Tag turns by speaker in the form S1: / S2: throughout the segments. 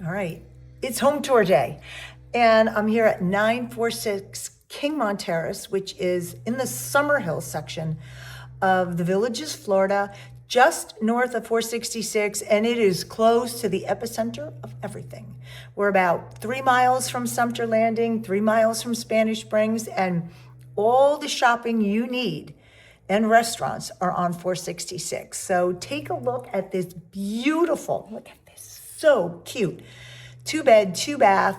S1: All right, it's home tour day, and I'm here at 946 Kingmont Terrace, which is in the Summerhill section of the Villages, Florida, just north of 466, and it is close to the epicenter of everything. We're about 3 miles from Sumter Landing, 3 miles from Spanish Springs, and all the shopping you need and restaurants are on 466. So take a look at this beautiful, look at this, so cute. 2-bed, 2-bath,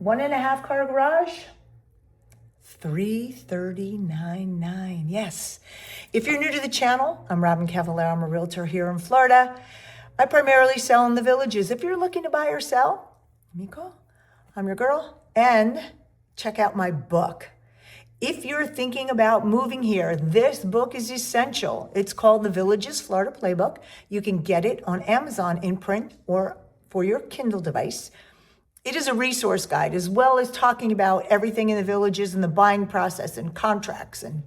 S1: 1.5 car garage, $339.9. Yes. If you're new to the channel, I'm Robyn Cavallaro. I'm a realtor here in Florida. I primarily sell in the Villages. If you're looking to buy or sell, give me a call. I'm your girl. And check out my book. If you're thinking about moving here, this book is essential. It's called The Villages Florida Playbook. You can get it on Amazon in print or for your Kindle device. It is a resource guide, as well as talking about everything in the Villages and the buying process and contracts and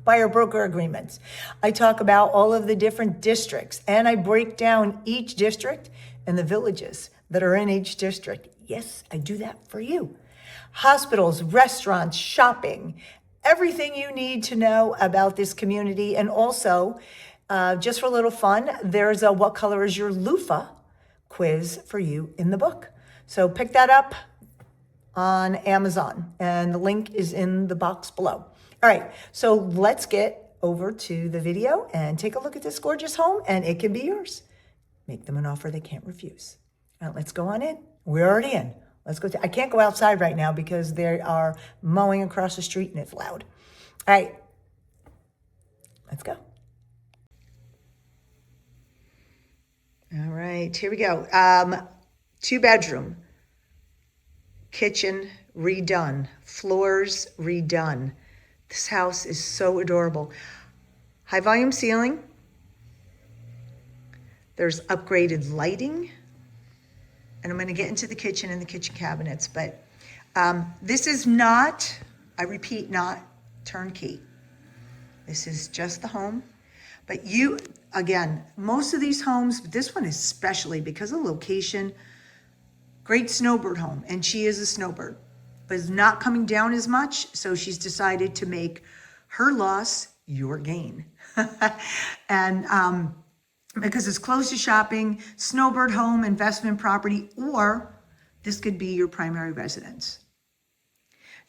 S1: buyer broker agreements. I talk about all of the different districts, and I break down each district and the villages that are in each district. Yes, I do that for you. Hospitals, restaurants, shopping, everything you need to know about this community. And also, just for a little fun, there's a What Color is Your Loofah quiz for you in the book. So pick that up on Amazon, and the link is in the box below. All right, so let's get over to the video and take a look at this gorgeous home, and it can be yours. Make them an offer they can't refuse. All right, let's go on in. We're already in. Let's go. I can't go outside right now because they are mowing across the street and it's loud. All right, let's go. All right, here we go. 2-bedroom, kitchen redone, floors redone. This house is so adorable. High volume ceiling. There's upgraded lighting. And I'm going to get into the kitchen and the kitchen cabinets, but this is not, I repeat, not turnkey. This is just the home. But you, again, most of these homes, but this one especially because of location, great snowbird home. And she is a snowbird, but is not coming down as much. So she's decided to make her loss your gain. And because it's close to shopping, snowbird home, investment property, or this could be your primary residence.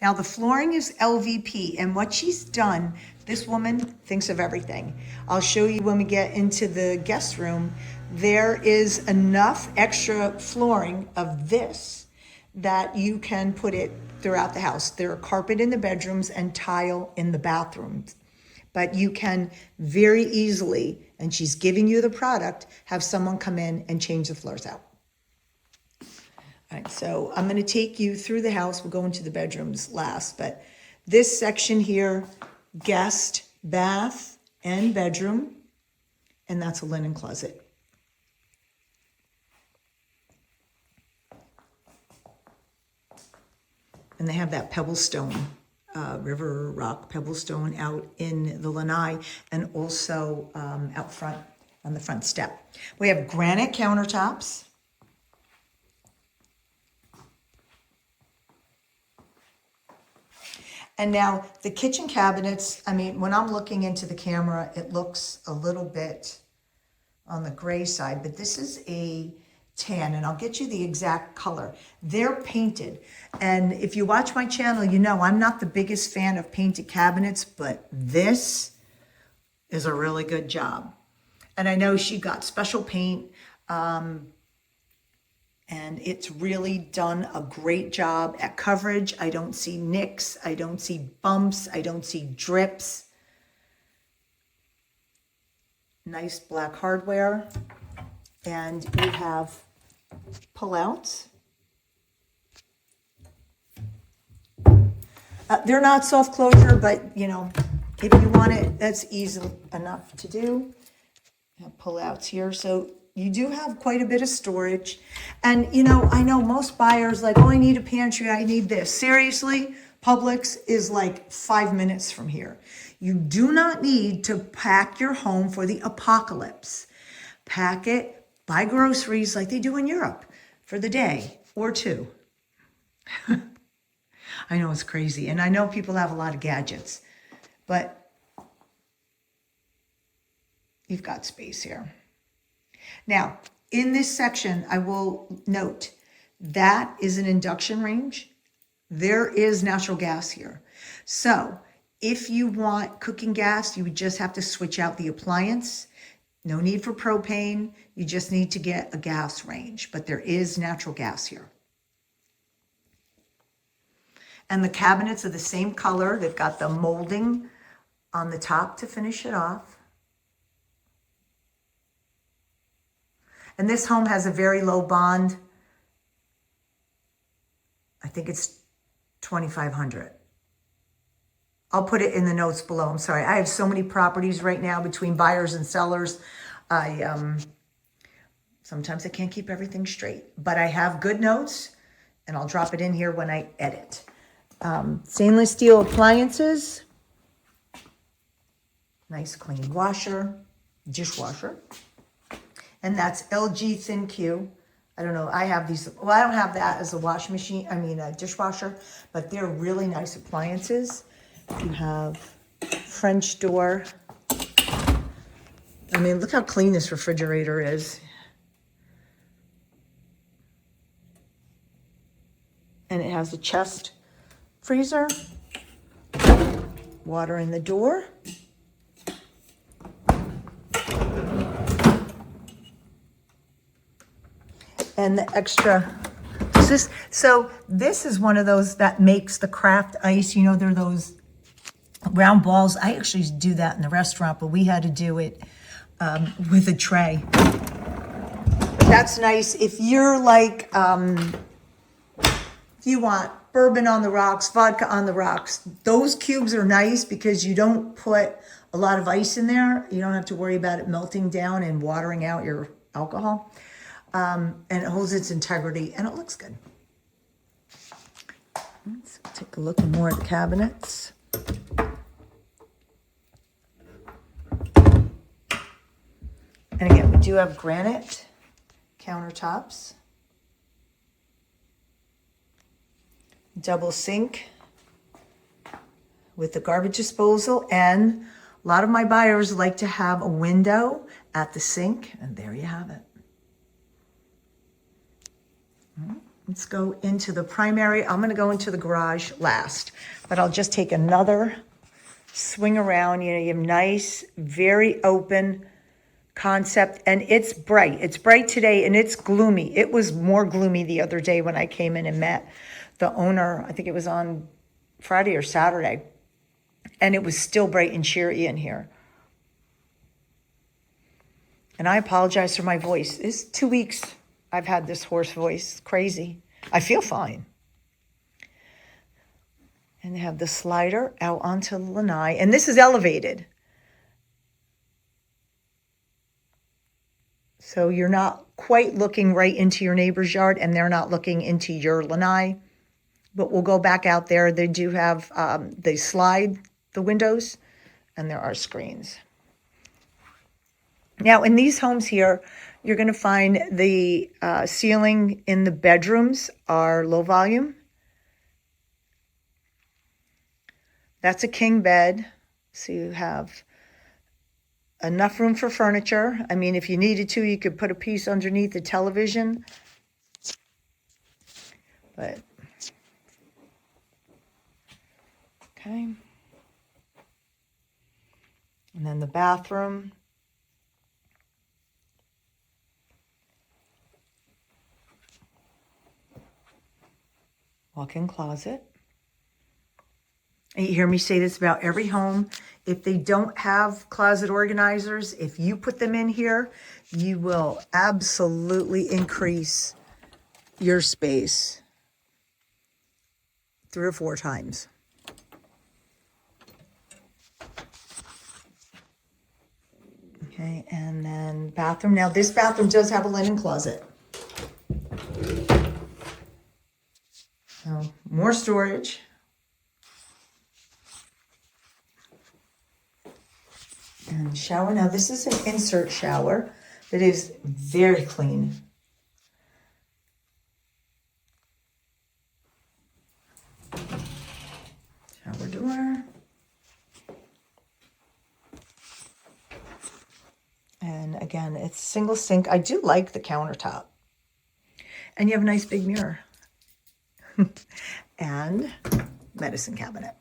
S1: Now the flooring is LVP, and what she's done, this woman thinks of everything. I'll show you when we get into the guest room. There is enough extra flooring of this that you can put it throughout the house. There are carpet in the bedrooms and tile in the bathrooms. But you can very easily, and she's giving you the product, have someone come in and change the floors out. All right, so I'm going to take you through the house. We'll go into the bedrooms last, but this section here, guest, bath, and bedroom, and that's a linen closet. And they have that pebble stone. River rock pebble stone out in the lanai, and also out front on the front step. We have granite countertops. And now the kitchen cabinets, I mean, when I'm looking into the camera, it looks a little bit on the gray side, but this is a tan, and I'll get you the exact color. They're painted, and if you watch my channel, you know I'm not the biggest fan of painted cabinets, but this is a really good job. And I know she got special paint, and it's really done a great job at coverage. I don't see nicks, I don't see bumps, I don't see drips. Nice black hardware. And you have pull-outs. They're not soft closure, but you know, if you want it, that's easy enough to do. Pull-outs here, so you do have quite a bit of storage. And you know, I know most buyers like, oh, I need a pantry, I need this. Seriously, Publix is like 5 minutes from here. You do not need to pack your home for the apocalypse. Pack it buy groceries like they do in Europe for the day or two. I know it's crazy, and I know people have a lot of gadgets, but you've got space here. Now, in this section, I will note that is an induction range. There is natural gas here. So if you want cooking gas, you would just have to switch out the appliance. No need for propane. You just need to get a gas range, but there is natural gas here. And the cabinets are the same color. They've got the molding on the top to finish it off. And this home has a very low bond. I think it's $2,500. I'll put it in the notes below. I'm sorry. I have so many properties right now between buyers and sellers. Sometimes I can't keep everything straight, but I have good notes, and I'll drop it in here when I edit. Stainless steel appliances. Nice clean washer, dishwasher. And that's LG ThinQ. I don't know, I have these, well, I don't have that as a wash machine, a dishwasher, but they're really nice appliances. You have French door. Look how clean this refrigerator is. And it has a chest freezer, water in the door. And the extra, so this is one of those that makes the craft ice. You know, they're those round balls. I actually do that in the restaurant, but we had to do it with a tray. But that's nice. If you're like, if you want bourbon on the rocks, vodka on the rocks, those cubes are nice because you don't put a lot of ice in there. You don't have to worry about it melting down and watering out your alcohol. And it holds its integrity, and it looks good. Let's take a look at more at the cabinets. And again, we do have granite countertops. Double sink with the garbage disposal, and a lot of my buyers like to have a window at the sink, and there you have it. Let's go into the primary. I'm going to go into the garage last, but I'll just take another swing around. You have nice, very open concept, and it's bright. It's bright today, and it's gloomy. It was more gloomy the other day when I came in and met the owner. I think it was on Friday or Saturday, and it was still bright and cheery in here. And I apologize for my voice. It's 2 weeks I've had this hoarse voice. Crazy. I feel fine. And they have the slider out onto the lanai. And this is elevated. So you're not quite looking right into your neighbor's yard, and they're not looking into your lanai. But we'll go back out there. They do have, they slide the windows, and there are screens. Now, in these homes here, you're going to find the ceiling in the bedrooms are low volume. That's a king bed. So you have enough room for furniture. If you needed to, you could put a piece underneath the television. But, okay. And then the bathroom. Walk-in closet. And you hear me say this about every home. If they don't have closet organizers, if you put them in here, you will absolutely increase your space 3 or 4 times. Okay, and then bathroom. Now this bathroom does have a linen closet. So more storage. And shower. Now this is an insert shower, It is very clean. Shower door. And again, it's single sink. I do like the countertop. And you have a nice big mirror. And medicine cabinet.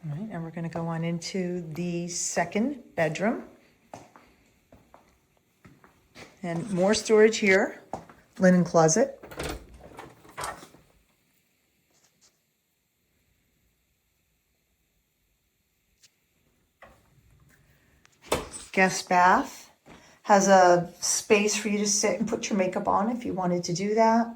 S1: All right, and we're going to go on into the second bedroom. And more storage here, linen closet. Guest bath. Has a space for you to sit and put your makeup on if you wanted to do that.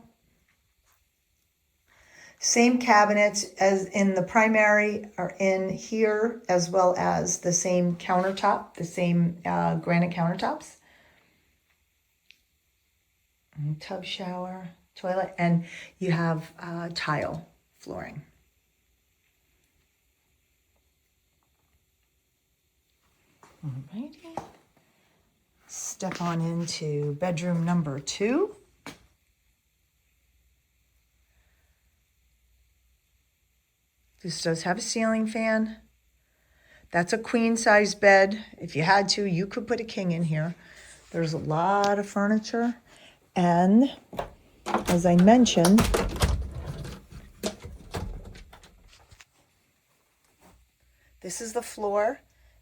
S1: Same cabinets as in the primary are in here, as well as the same countertop, the same granite countertops. And tub, shower, toilet, and you have tile flooring. Alrighty. Step on into bedroom number 2. This does have a ceiling fan. That's a queen size bed. If you had to, you could put a king in here. There's a lot of furniture. And as I mentioned, this is the floor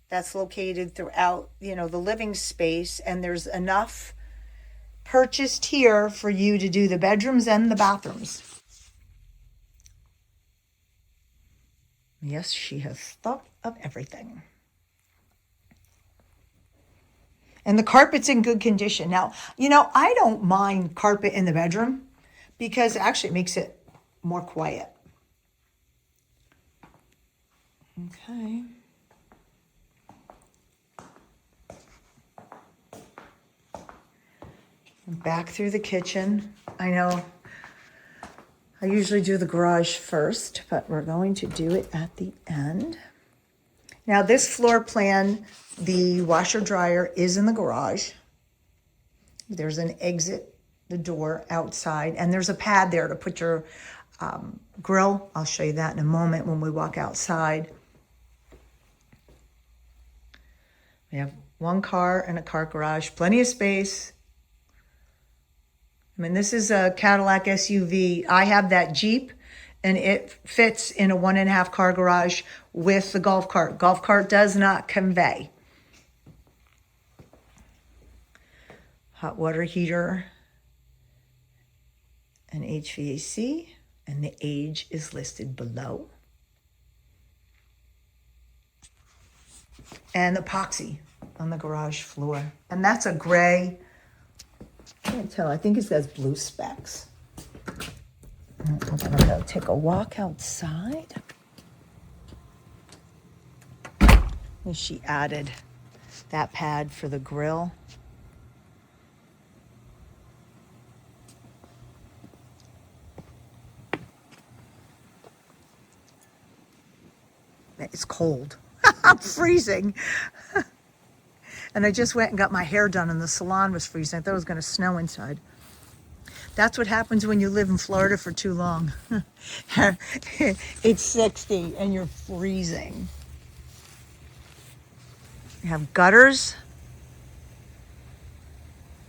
S1: that's located throughout, the living space. And there's enough purchased here for you to do the bedrooms and the bathrooms. Yes, she has thought of everything. And the carpet's in good condition. Now, I don't mind carpet in the bedroom because actually it makes it more quiet. Okay. Back through the kitchen. I know I usually do the garage first, but we're going to do it at the end. Now this floor plan, the washer dryer is in the garage. There's an exit, the door outside, and there's a pad there to put your grill. I'll show you that in a moment when we walk outside. We have one car and a car garage, plenty of space. I mean, this is a Cadillac SUV. I have that Jeep, and it fits in a 1.5 car garage with the golf cart. Golf cart does not convey. Hot water heater and HVAC, and the age is listed below. And epoxy on the garage floor. And that's a gray. I can't tell. I think it says blue specs. I'm going to go take a walk outside. And she added that pad for the grill. It's cold. I'm freezing. And I just went and got my hair done, and the salon was freezing. I thought it was going to snow inside. That's what happens when you live in Florida for too long. It's 60 and you're freezing. You have gutters.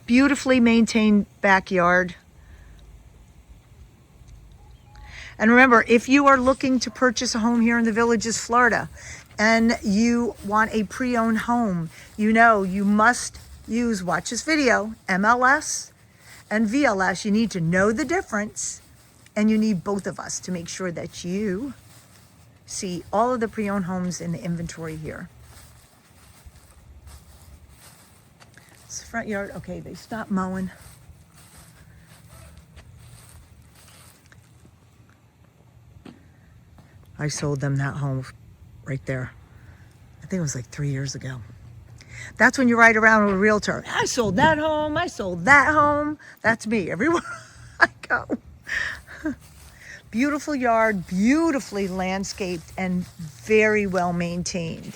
S1: Beautifully maintained backyard. And remember, if you are looking to purchase a home here in the Villages, Florida, and you want a pre-owned home, you must watch this video, MLS and VLS. You need to know the difference, and you need both of us to make sure that you see all of the pre-owned homes in the inventory here. It's the front yard. Okay, they stopped mowing. I sold them that home right there. I think it was like 3 years ago. That's when you ride around with a realtor. I sold that home. I sold that home. That's me everywhere I go. Beautiful yard, beautifully landscaped and very well maintained.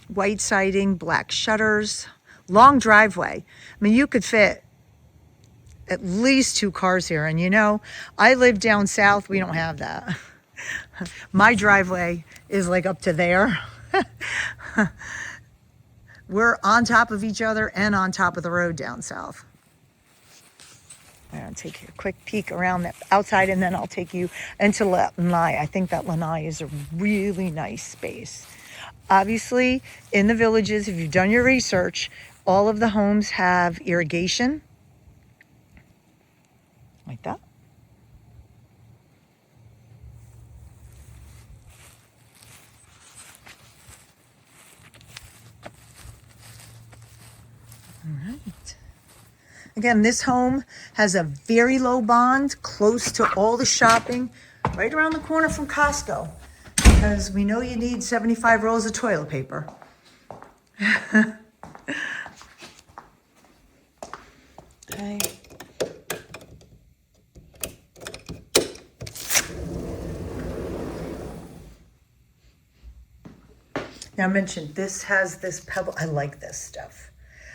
S1: White siding, black shutters, long driveway. I mean, you could fit at least 2 cars here. And you know, I live down south. We don't have that. My driveway is like up to there. We're on top of each other and on top of the road down south. I'm going to take you a quick peek around the outside, and then I'll take you into lanai. I think that lanai is a really nice space. Obviously, in the villages, if you've done your research, all of the homes have irrigation. Like that. All right. Again, this home has a very low bond, close to all the shopping, right around the corner from Costco, because we know you need 75 rolls of toilet paper. Okay. Now I mentioned this has this pebble. I like this stuff.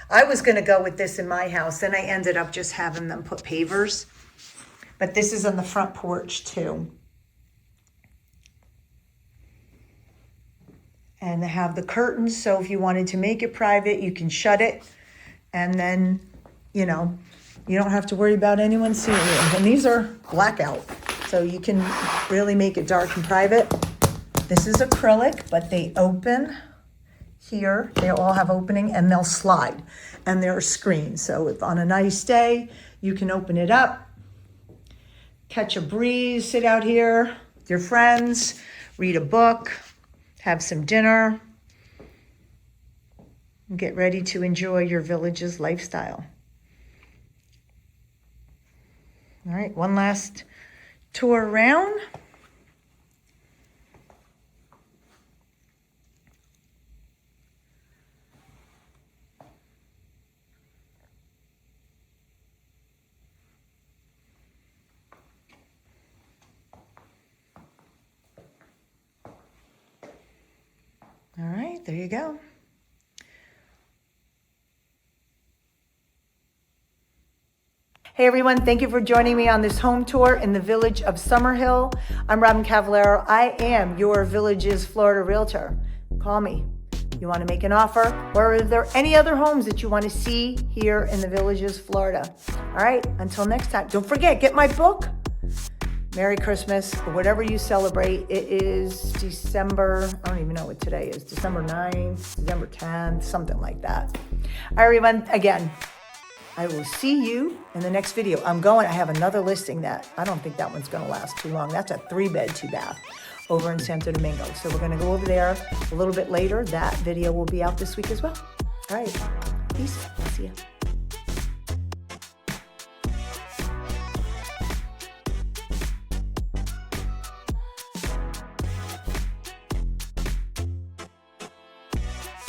S1: I was going to go with this in my house, then I ended up just having them put pavers. But this is on the front porch too. And they have the curtains, so if you wanted to make it private, you can shut it. And then, you know, you don't have to worry about anyone seeing you. And these are blackout, so you can really make it dark and private. This is acrylic, but they open here. They all have opening and they'll slide. And they're screened. So if on a nice day, you can open it up, catch a breeze, sit out here with your friends, read a book, have some dinner, and get ready to enjoy your village's lifestyle. All right, one last tour around. All right, there you go. Hey everyone, thank you for joining me on this home tour in the village of Summerhill. I'm Robyn Cavallaro. I am your village's Florida realtor. Call me. You want to make an offer, or are there any other homes that you want to see here in the villages, Florida? All right, until next time. Don't forget, get my book. Merry Christmas, or whatever you celebrate. It is December, I don't even know what today is, December 9th, December 10th, something like that. All right, everyone, again, I will see you in the next video. I have another listing that, I don't think that one's gonna last too long. That's a 3-bed, 2-bath over in Santo Domingo. So we're gonna go over there a little bit later. That video will be out this week as well. All right, peace, see ya.